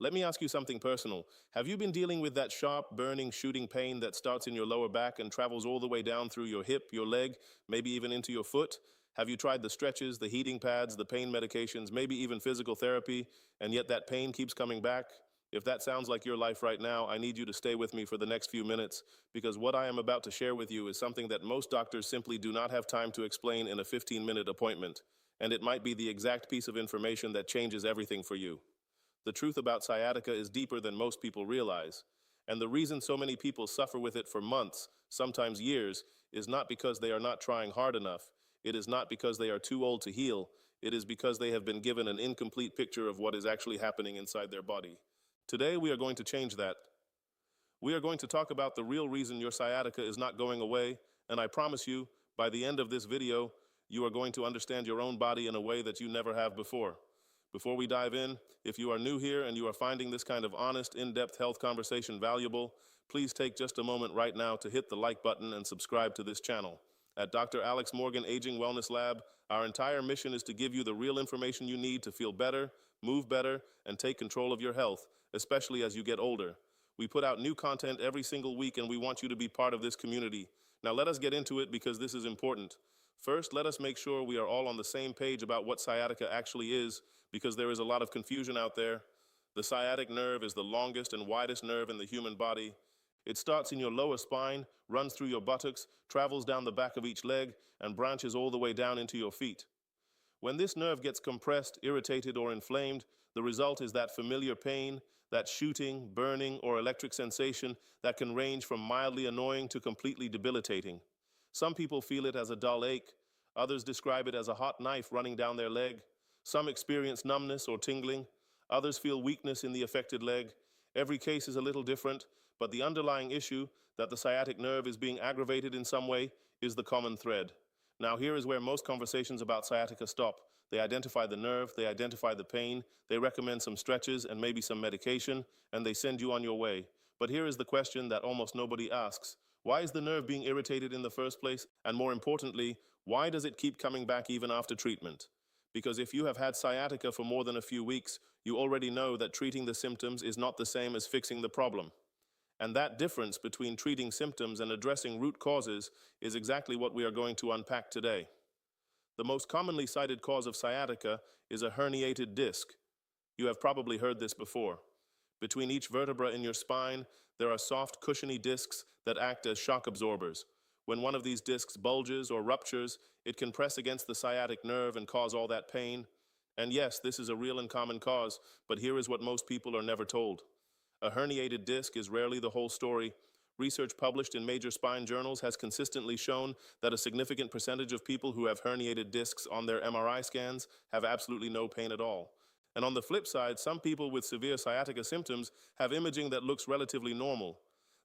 Let me ask you something personal. Have you been dealing with that sharp, burning, shooting pain that starts in your lower back and travels all the way down through your hip, your leg, maybe even into your foot? Have you tried the stretches, the heating pads, the pain medications, maybe even physical therapy, and yet that pain keeps coming back? If that sounds like your life right now, I need you to stay with me for the next few minutes, because what I am about to share with you is something that most doctors simply do not have time to explain in a 15-minute appointment, and it might be the exact piece of information that changes everything for you. The truth about sciatica is deeper than most people realize, and the reason so many people suffer with it for months, sometimes years, is not because they are not trying hard enough. It is not because they are too old to heal. It is because they have been given an incomplete picture of what is actually happening inside their body. Today, we are going to change that. We are going to talk about the real reason your sciatica is not going away, and I promise you, by the end of this video, you are going to understand your own body in a way that you never have before. Before we dive in, if you are new here and you are finding this kind of honest, in-depth health conversation valuable, please take just a moment right now to hit the like button and subscribe to this channel. At Dr. Alex Morgan Aging Wellness Lab, our entire mission is to give you the real information you need to feel better, move better, and take control of your health, especially as you get older. We put out new content every single week and we want you to be part of this community. Now let us get into it because this is important. First, let us make sure we are all on the same page about what sciatica actually is, because there is a lot of confusion out there. The sciatic nerve is the longest and widest nerve in the human body. It starts in your lower spine, runs through your buttocks, travels down the back of each leg, and branches all the way down into your feet. When this nerve gets compressed, irritated, or inflamed, the result is that familiar pain, that shooting, burning, or electric sensation that can range from mildly annoying to completely debilitating. Some people feel it as a dull ache. Others describe it as a hot knife running down their leg. Some experience numbness or tingling. Others feel weakness in the affected leg. Every case is a little different, but the underlying issue, that the sciatic nerve is being aggravated in some way, is the common thread. Now, here is where most conversations about sciatica stop. They identify the nerve, they identify the pain, they recommend some stretches and maybe some medication, and they send you on your way. But here is the question that almost nobody asks. Why is the nerve being irritated in the first place? And more importantly, why does it keep coming back even after treatment? Because if you have had sciatica for more than a few weeks, you already know that treating the symptoms is not the same as fixing the problem. And that difference between treating symptoms and addressing root causes is exactly what we are going to unpack today. The most commonly cited cause of sciatica is a herniated disc. You have probably heard this before. Between each vertebra in your spine, there are soft, cushiony discs that act as shock absorbers. When one of these discs bulges or ruptures, it can press against the sciatic nerve and cause all that pain. And yes, this is a real and common cause, but here is what most people are never told. A herniated disc is rarely the whole story. Research published in major spine journals has consistently shown that a significant percentage of people who have herniated discs on their MRI scans have absolutely no pain at all. And on the flip side, some people with severe sciatica symptoms have imaging that looks relatively normal.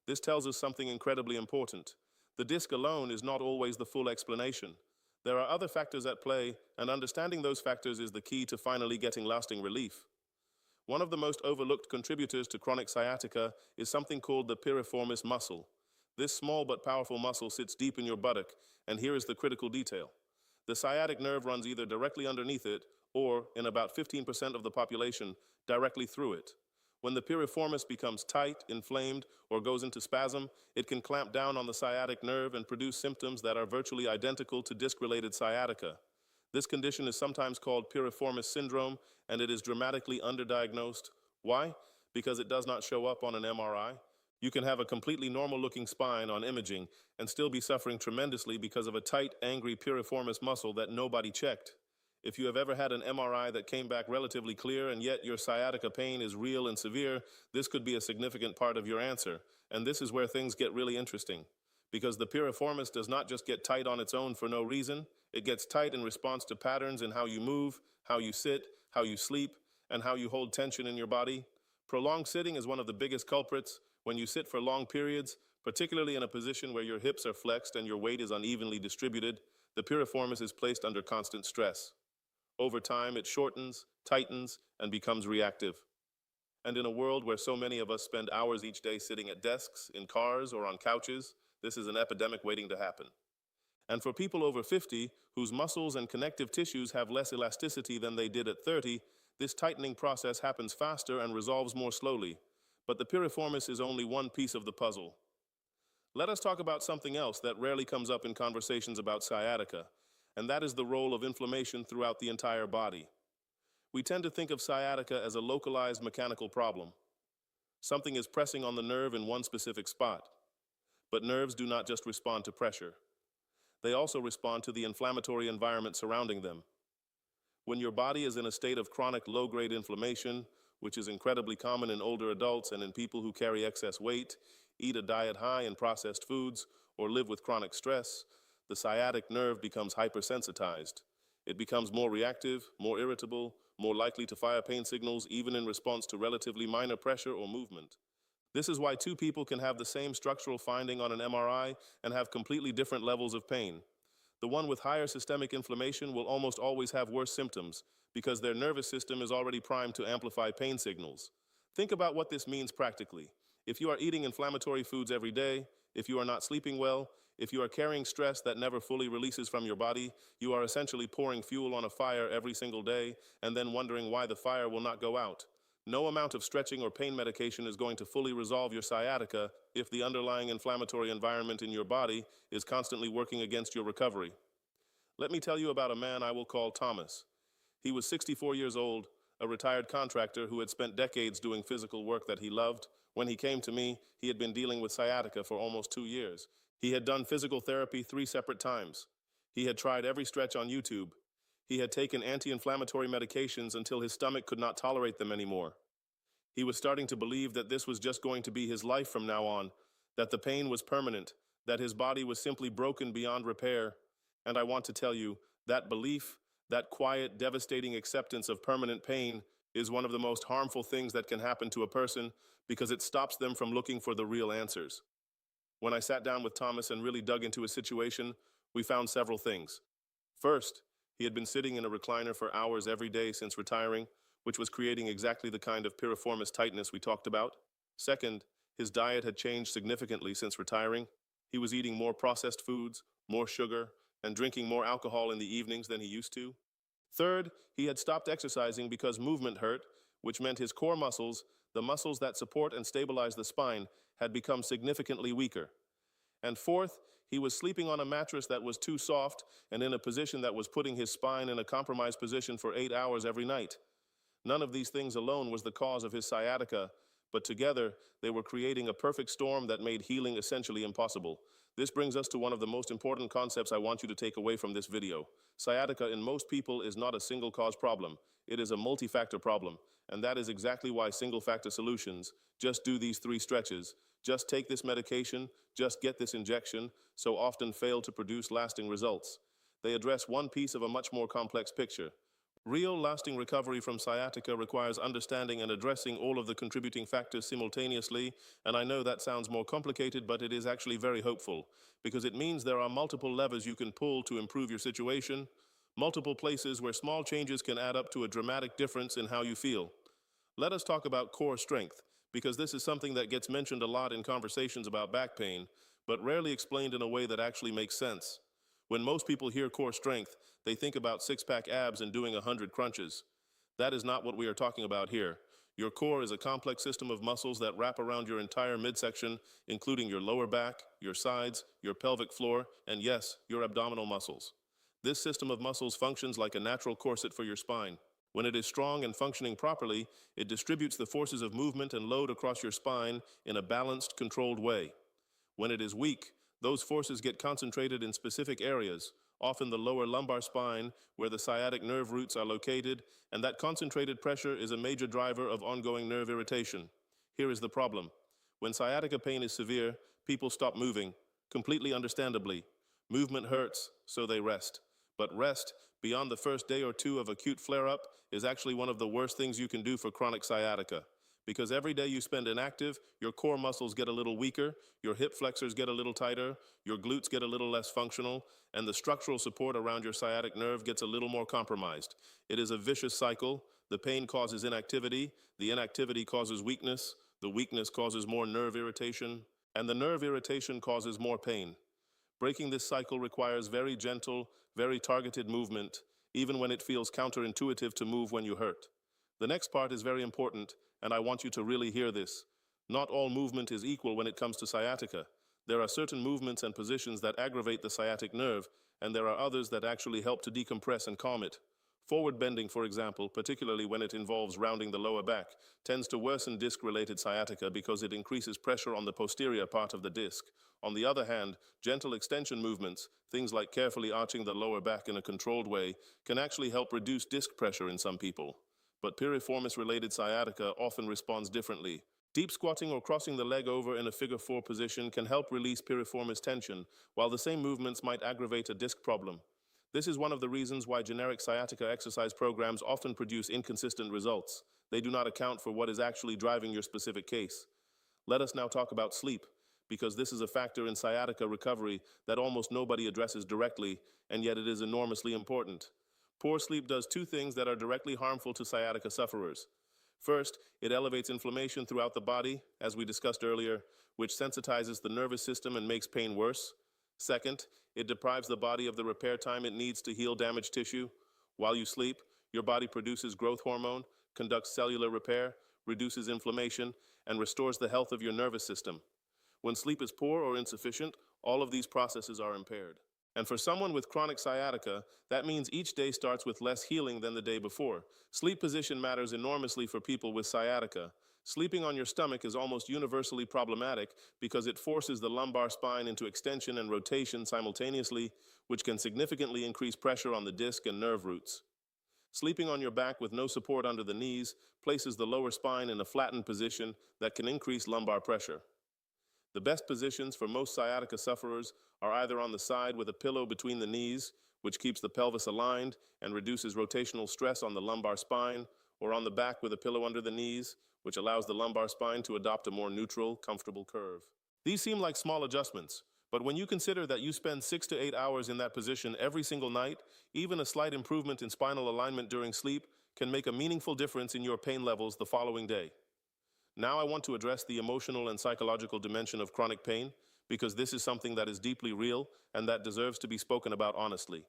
This tells us something incredibly important. The disc alone is not always the full explanation. There are other factors at play, and understanding those factors is the key to finally getting lasting relief. One of the most overlooked contributors to chronic sciatica is something called the piriformis muscle. This small but powerful muscle sits deep in your buttock, and here is the critical detail. The sciatic nerve runs either directly underneath it or, in about 15% of the population, directly through it. When the piriformis becomes tight, inflamed, or goes into spasm, it can clamp down on the sciatic nerve and produce symptoms that are virtually identical to disc-related sciatica. This condition is sometimes called piriformis syndrome, and it is dramatically underdiagnosed. Why? Because it does not show up on an MRI. You can have a completely normal-looking spine on imaging and still be suffering tremendously because of a tight, angry piriformis muscle that nobody checked. If you have ever had an MRI that came back relatively clear and yet your sciatica pain is real and severe, this could be a significant part of your answer. And this is where things get really interesting. Because the piriformis does not just get tight on its own for no reason, it gets tight in response to patterns in how you move, how you sit, how you sleep, and how you hold tension in your body. Prolonged sitting is one of the biggest culprits. When you sit for long periods, particularly in a position where your hips are flexed and your weight is unevenly distributed, the piriformis is placed under constant stress. Over time, it shortens, tightens, and becomes reactive. And in a world where so many of us spend hours each day sitting at desks, in cars, or on couches, this is an epidemic waiting to happen. And for people over 50, whose muscles and connective tissues have less elasticity than they did at 30, This tightening process happens faster and resolves more slowly, but the piriformis is only one piece of the puzzle. Let us talk about something else that rarely comes up in conversations about sciatica, and that is the role of inflammation throughout the entire body. We tend to think of sciatica as a localized mechanical problem. Something is pressing on the nerve in one specific spot. But nerves do not just respond to pressure. They also respond to the inflammatory environment surrounding them. When your body is in a state of chronic low-grade inflammation, which is incredibly common in older adults and in people who carry excess weight, eat a diet high in processed foods, or live with chronic stress, the sciatic nerve becomes hypersensitized. It becomes more reactive, more irritable, more likely to fire pain signals even in response to relatively minor pressure or movement. This is why two people can have the same structural finding on an MRI and have completely different levels of pain. The one with higher systemic inflammation will almost always have worse symptoms because their nervous system is already primed to amplify pain signals. Think about what this means practically. If you are eating inflammatory foods every day, if you are not sleeping well, if you are carrying stress that never fully releases from your body, you are essentially pouring fuel on a fire every single day and then wondering why the fire will not go out. No amount of stretching or pain medication is going to fully resolve your sciatica if the underlying inflammatory environment in your body is constantly working against your recovery. Let me tell you about a man I will call Thomas. He was 64 years old, a retired contractor who had spent decades doing physical work that he loved. When he came to me, he had been dealing with sciatica for almost 2 years. He had done physical therapy 3 separate times. He had tried every stretch on YouTube. He had taken anti-inflammatory medications until his stomach could not tolerate them anymore. He was starting to believe that this was just going to be his life from now on, that the pain was permanent, that his body was simply broken beyond repair. And I want to tell you, that belief, that quiet, devastating acceptance of permanent pain is one of the most harmful things that can happen to a person because it stops them from looking for the real answers. When I sat down with Thomas and really dug into his situation, we found several things. First, he had been sitting in a recliner for hours every day since retiring, which was creating exactly the kind of piriformis tightness we talked about. Second, his diet had changed significantly since retiring. He was eating more processed foods, more sugar, and drinking more alcohol in the evenings than he used to. Third, he had stopped exercising because movement hurt, which meant his core muscles, the muscles that support and stabilize the spine, had become significantly weaker. And fourth, he was sleeping on a mattress that was too soft and in a position that was putting his spine in a compromised position for 8 hours every night. None of these things alone was the cause of his sciatica, but together they were creating a perfect storm that made healing essentially impossible. This brings us to one of the most important concepts I want you to take away from this video. Sciatica in most people is not a single cause problem. It is a multi-factor problem, and that is exactly why single-factor solutions, just do these 3 stretches, just take this medication, just get this injection, so often fail to produce lasting results. They address one piece of a much more complex picture. Real lasting recovery from sciatica requires understanding and addressing all of the contributing factors simultaneously, and I know that sounds more complicated, but it is actually very hopeful, because it means there are multiple levers you can pull to improve your situation, multiple places where small changes can add up to a dramatic difference in how you feel. Let us talk about core strength, because this is something that gets mentioned a lot in conversations about back pain, but rarely explained in a way that actually makes sense. When most people hear core strength, they think about six-pack abs and doing 100 crunches. That is not what we are talking about here. Your core is a complex system of muscles that wrap around your entire midsection, including your lower back, your sides, your pelvic floor, and yes, your abdominal muscles. This system of muscles functions like a natural corset for your spine. When it is strong and functioning properly, it distributes the forces of movement and load across your spine in a balanced, controlled way. When it is weak, those forces get concentrated in specific areas, often the lower lumbar spine, where the sciatic nerve roots are located, and that concentrated pressure is a major driver of ongoing nerve irritation. Here is the problem. When sciatica pain is severe, people stop moving, completely understandably. Movement hurts, so they rest. But rest, beyond the first day or 2 of acute flare-up, is actually one of the worst things you can do for chronic sciatica. Because every day you spend inactive, your core muscles get a little weaker, your hip flexors get a little tighter, your glutes get a little less functional, and the structural support around your sciatic nerve gets a little more compromised. It is a vicious cycle. The pain causes inactivity, the inactivity causes weakness, the weakness causes more nerve irritation, and the nerve irritation causes more pain. Breaking this cycle requires very gentle, very targeted movement, even when it feels counterintuitive to move when you hurt. The next part is very important, and I want you to really hear this. Not all movement is equal when it comes to sciatica. There are certain movements and positions that aggravate the sciatic nerve, and there are others that actually help to decompress and calm it. Forward bending, for example, particularly when it involves rounding the lower back, tends to worsen disc-related sciatica because it increases pressure on the posterior part of the disc. On the other hand, gentle extension movements, things like carefully arching the lower back in a controlled way, can actually help reduce disc pressure in some people. But piriformis-related sciatica often responds differently. Deep squatting or crossing the leg over in a figure 4 position can help release piriformis tension, while the same movements might aggravate a disc problem. This is one of the reasons why generic sciatica exercise programs often produce inconsistent results. They do not account for what is actually driving your specific case. Let us now talk about sleep, because this is a factor in sciatica recovery that almost nobody addresses directly, and yet it is enormously important. Poor sleep does two things that are directly harmful to sciatica sufferers. First, it elevates inflammation throughout the body, as we discussed earlier, which sensitizes the nervous system and makes pain worse. Second, it deprives the body of the repair time it needs to heal damaged tissue. While you sleep, your body produces growth hormone, conducts cellular repair, reduces inflammation, and restores the health of your nervous system. When sleep is poor or insufficient, all of these processes are impaired. And for someone with chronic sciatica, that means each day starts with less healing than the day before. Sleep position matters enormously for people with sciatica. Sleeping on your stomach is almost universally problematic because it forces the lumbar spine into extension and rotation simultaneously, which can significantly increase pressure on the disc and nerve roots. Sleeping on your back with no support under the knees places the lower spine in a flattened position that can increase lumbar pressure. The best positions for most sciatica sufferers are either on the side with a pillow between the knees, which keeps the pelvis aligned and reduces rotational stress on the lumbar spine, or on the back with a pillow under the knees, which allows the lumbar spine to adopt a more neutral, comfortable curve. These seem like small adjustments, but when you consider that you spend 6 to 8 hours in that position every single night, even a slight improvement in spinal alignment during sleep can make a meaningful difference in your pain levels the following day. Now I want to address the emotional and psychological dimension of chronic pain, because this is something that is deeply real and that deserves to be spoken about honestly.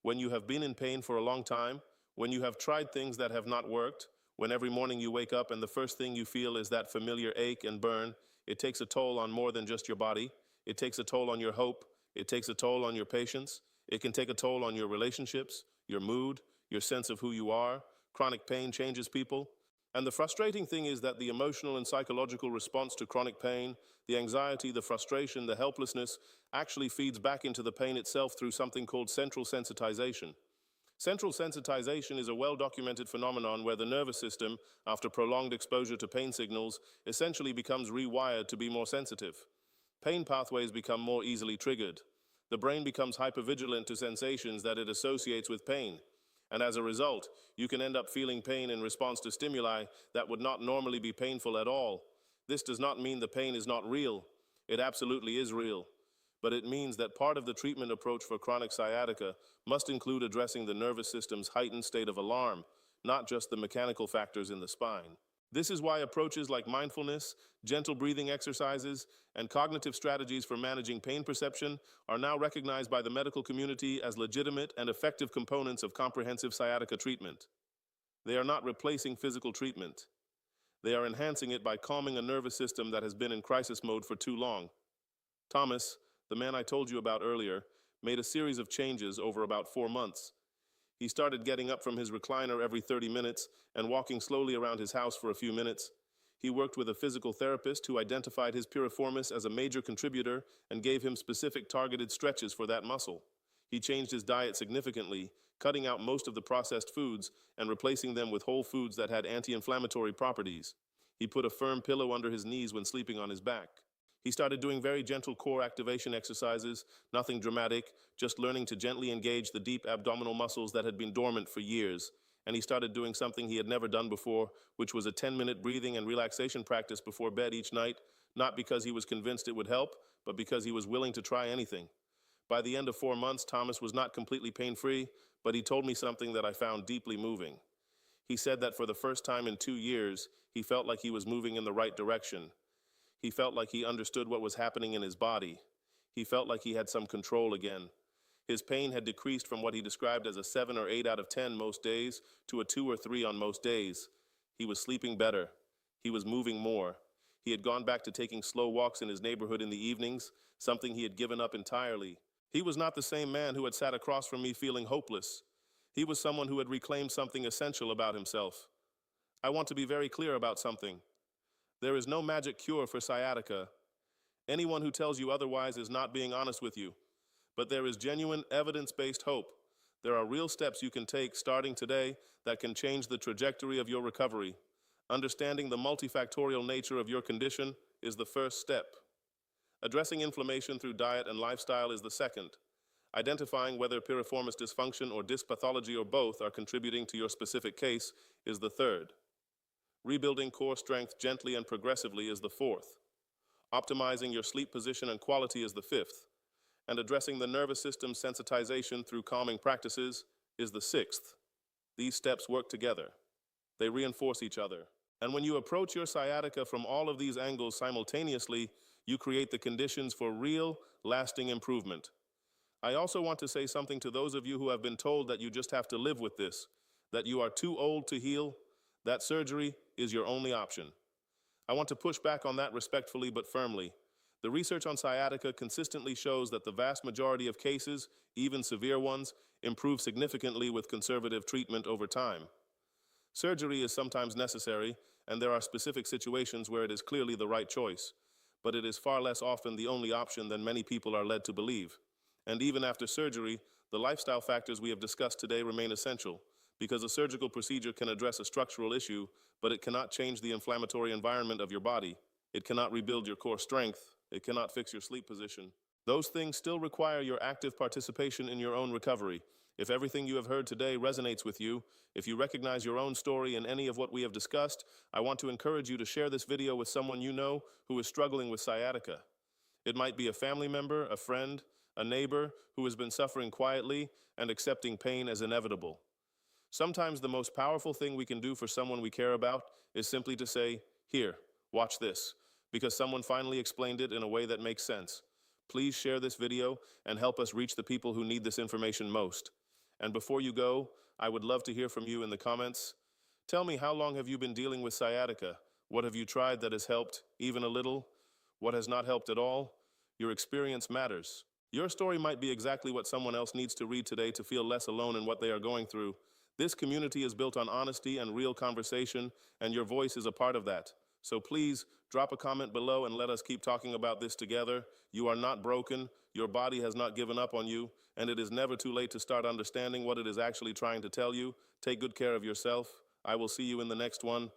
When you have been in pain for a long time, when you have tried things that have not worked, when every morning you wake up and the first thing you feel is that familiar ache and burn, it takes a toll on more than just your body. It takes a toll on your hope. It takes a toll on your patience. It can take a toll on your relationships, your mood, your sense of who you are. Chronic pain changes people. And the frustrating thing is that the emotional and psychological response to chronic pain, the anxiety, the frustration, the helplessness, actually feeds back into the pain itself through something called central sensitization. Central sensitization is a well-documented phenomenon where the nervous system, after prolonged exposure to pain signals, essentially becomes rewired to be more sensitive. Pain pathways become more easily triggered. The brain becomes hypervigilant to sensations that it associates with pain. And as a result, you can end up feeling pain in response to stimuli that would not normally be painful at all. This does not mean the pain is not real. It absolutely is real. But it means that part of the treatment approach for chronic sciatica must include addressing the nervous system's heightened state of alarm, not just the mechanical factors in the spine. This is why approaches like mindfulness, gentle breathing exercises, and cognitive strategies for managing pain perception are now recognized by the medical community as legitimate and effective components of comprehensive sciatica treatment. They are not replacing physical treatment. They are enhancing it by calming a nervous system that has been in crisis mode for too long. Thomas, the man I told you about earlier, made a series of changes over about 4 months. He started getting up from his recliner every 30 minutes and walking slowly around his house for a few minutes. He worked with a physical therapist who identified his piriformis as a major contributor and gave him specific targeted stretches for that muscle. He changed his diet significantly, cutting out most of the processed foods and replacing them with whole foods that had anti-inflammatory properties. He put a firm pillow under his knees when sleeping on his back. He started doing very gentle core activation exercises, nothing dramatic, just learning to gently engage the deep abdominal muscles that had been dormant for years. And he started doing something he had never done before, which was a 10-minute breathing and relaxation practice before bed each night, not because he was convinced it would help, but because he was willing to try anything. By the end of 4 months, Thomas was not completely pain-free, but he told me something that I found deeply moving. He said that for the first time in 2 years, he felt like he was moving in the right direction. He felt like he understood what was happening in his body. He felt like he had some control again. His pain had decreased from what he described as a 7 or 8 out of 10 most days to a 2 or 3 on most days. He was sleeping better. He was moving more. He had gone back to taking slow walks in his neighborhood in the evenings, something he had given up entirely. He was not the same man who had sat across from me feeling hopeless. He was someone who had reclaimed something essential about himself. I want to be very clear about something. There is no magic cure for sciatica. Anyone who tells you otherwise is not being honest with you. But there is genuine, evidence-based hope. There are real steps you can take starting today that can change the trajectory of your recovery. Understanding the multifactorial nature of your condition is the first step. Addressing inflammation through diet and lifestyle is the second. Identifying whether piriformis dysfunction or dyspathology or both are contributing to your specific case is the third. Rebuilding core strength gently and progressively is the fourth. Optimizing your sleep position and quality is the fifth. And addressing the nervous system sensitization through calming practices is the sixth. These steps work together. They reinforce each other. And when you approach your sciatica from all of these angles simultaneously, you create the conditions for real, lasting improvement. I also want to say something to those of you who have been told that you just have to live with this, that you are too old to heal, that surgery is your only option. I want to push back on that respectfully but firmly. The research on sciatica consistently shows that the vast majority of cases, even severe ones, improve significantly with conservative treatment over time. Surgery is sometimes necessary, and there are specific situations where it is clearly the right choice, but it is far less often the only option than many people are led to believe. And even after surgery, the lifestyle factors we have discussed today remain essential, because a surgical procedure can address a structural issue, but it cannot change the inflammatory environment of your body. It cannot rebuild your core strength. It cannot fix your sleep position. Those things still require your active participation in your own recovery. If everything you have heard today resonates with you, if you recognize your own story in any of what we have discussed, I want to encourage you to share this video with someone you know who is struggling with sciatica. It might be a family member, a friend, a neighbor who has been suffering quietly and accepting pain as inevitable. Sometimes the most powerful thing we can do for someone we care about is simply to say, "Here, watch this," because someone finally explained it in a way that makes sense. Please share this video and help us reach the people who need this information most. And before you go, I would love to hear from you in the comments. Tell me, how long have you been dealing with sciatica? What have you tried that has helped, even a little? What has not helped at all? Your experience matters. Your story might be exactly what someone else needs to read today to feel less alone in what they are going through. This community is built on honesty and real conversation, and your voice is a part of that. So please, drop a comment below and let us keep talking about this together. You are not broken, your body has not given up on you, and it is never too late to start understanding what it is actually trying to tell you. Take good care of yourself. I will see you in the next one.